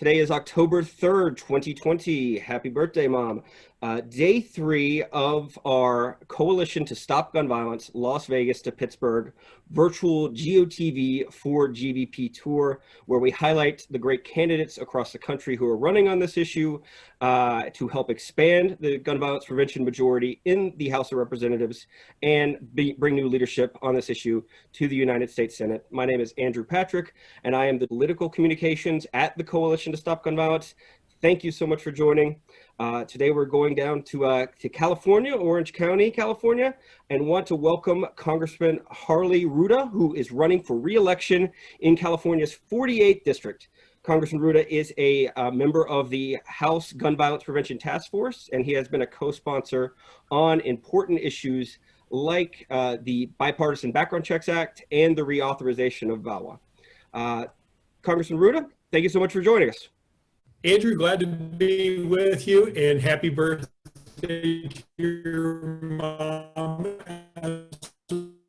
Today is October 3rd, 2020. Happy birthday, Mom. Day 3 of our Coalition to Stop Gun Violence, Las Vegas to Pittsburgh, virtual GOTV for GVP Tour, where we highlight the great candidates across the country who are running on this issue to help expand the gun violence prevention majority in the House of Representatives and bring new leadership on this issue to the United States Senate. My name is Andrew Patrick, and I am the political communications at the Coalition to Stop Gun Violence. Thank you so much for joining. Today we're going down to California, Orange County, California, and want to welcome Congressman Harley Rouda, who is running for re-election in California's 48th district. Congressman Rouda is a member of the House Gun Violence Prevention Task Force, and he has been a co-sponsor on important issues like the Bipartisan Background Checks Act and the reauthorization of VAWA. Congressman Rouda, thank you so much for joining us. Andrew, glad to be with you, and happy birthday to your mom as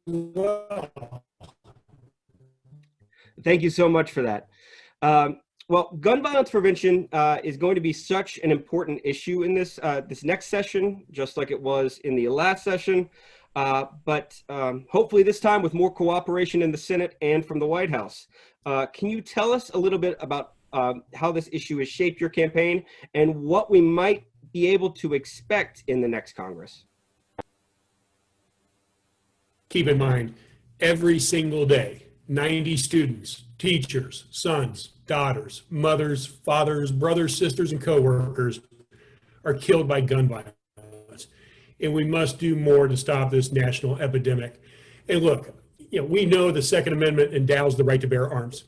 well. Thank you so much for that. Well, gun violence prevention is going to be such an important issue in this next session, just like it was in the last session. But hopefully this time with more cooperation in the Senate and from the White House. Can you tell us a little bit about how this issue has shaped your campaign and what we might be able to expect in the next Congress? Keep in mind, every single day, 90 students, teachers, sons, daughters, mothers, fathers, brothers, sisters, and coworkers are killed by gun violence. And we must do more to stop this national epidemic. And look, we know the Second Amendment endows the right to bear arms.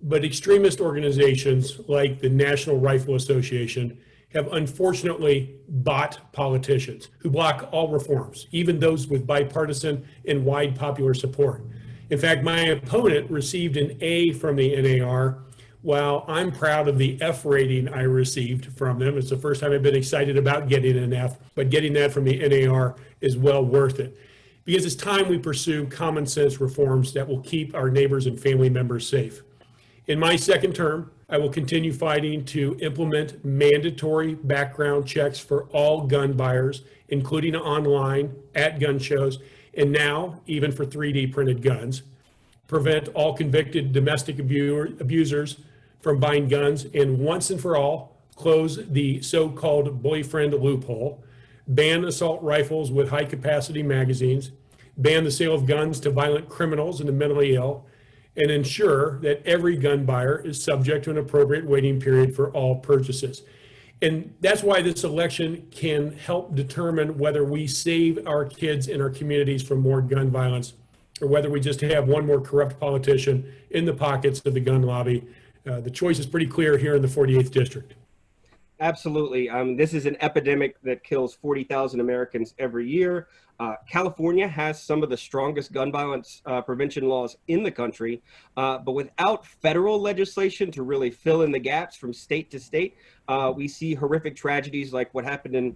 But extremist organizations like the National Rifle Association have unfortunately bought politicians who block all reforms, even those with bipartisan and wide popular support. In fact, my opponent received an A from the NAR, while I'm proud of the F rating I received from them. It's the first time I've been excited about getting an F, but getting that from the NAR is well worth it. Because it's time we pursue common sense reforms that will keep our neighbors and family members safe. In my second term, I will continue fighting to implement mandatory background checks for all gun buyers, including online, at gun shows, and now even for 3D printed guns, prevent all convicted domestic abusers from buying guns, and once and for all, close the so-called boyfriend loophole, ban assault rifles with high-capacity magazines, ban the sale of guns to violent criminals and the mentally ill, and ensure that every gun buyer is subject to an appropriate waiting period for all purchases. And that's why this election can help determine whether we save our kids and our communities from more gun violence, or whether we just have one more corrupt politician in the pockets of the gun lobby. The choice is pretty clear here in the 48th district. Absolutely. This is an epidemic that kills 40,000 Americans every year. California has some of the strongest gun violence prevention laws in the country, but without federal legislation to really fill in the gaps from state to state, we see horrific tragedies like what happened in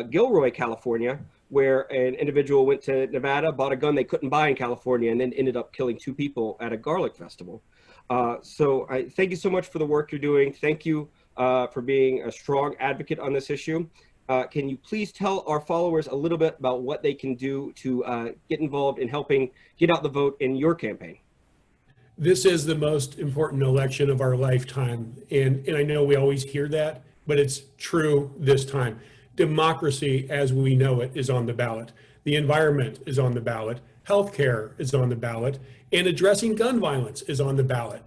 Gilroy, California, where an individual went to Nevada, bought a gun they couldn't buy in California, and then ended up killing 2 people at a garlic festival. So I thank you so much for the work you're doing. Thank you for being a strong advocate on this issue. Can you please tell our followers a little bit about what they can do to get involved in helping get out the vote in your campaign? This is the most important election of our lifetime. And I know we always hear that, but it's true this time. Democracy as we know it is on the ballot. The environment is on the ballot. Healthcare is on the ballot. And addressing gun violence is on the ballot.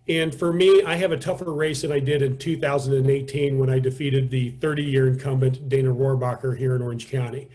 And for me, I have a tougher race than I did in 2018 when I defeated the 30-year incumbent Dana Rohrabacher here in Orange County.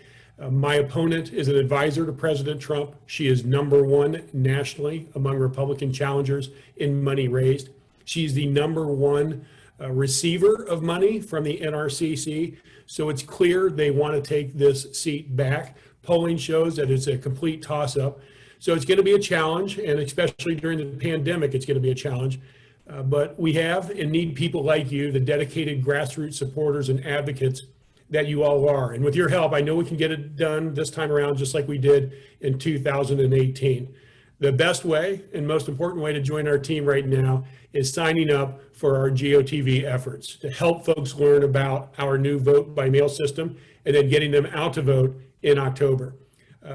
My opponent is an advisor to President Trump. She is #1 nationally among Republican challengers in money raised. She's the #1 receiver of money from the NRCC. So it's clear they want to take this seat back. Polling shows that it's a complete toss-up. So it's going to be a challenge, and especially during the pandemic, it's going to be a challenge. But we have and need people like you, the dedicated grassroots supporters and advocates that you all are. And with your help, I know we can get it done this time around, just like we did in 2018. The best way and most important way to join our team right now is signing up for our GOTV efforts to help folks learn about our new vote by mail system and then getting them out to vote in October.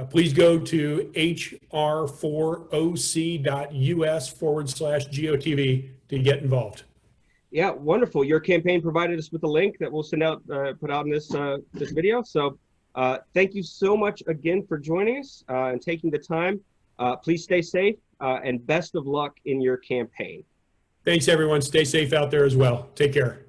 Please go to hr4oc.us/GOTV to get involved. Yeah, wonderful. Your campaign provided us with a link that we'll send out, put out in this video. So thank you so much again for joining us and taking the time. Please stay safe and best of luck in your campaign. Thanks, everyone. Stay safe out there as well. Take care.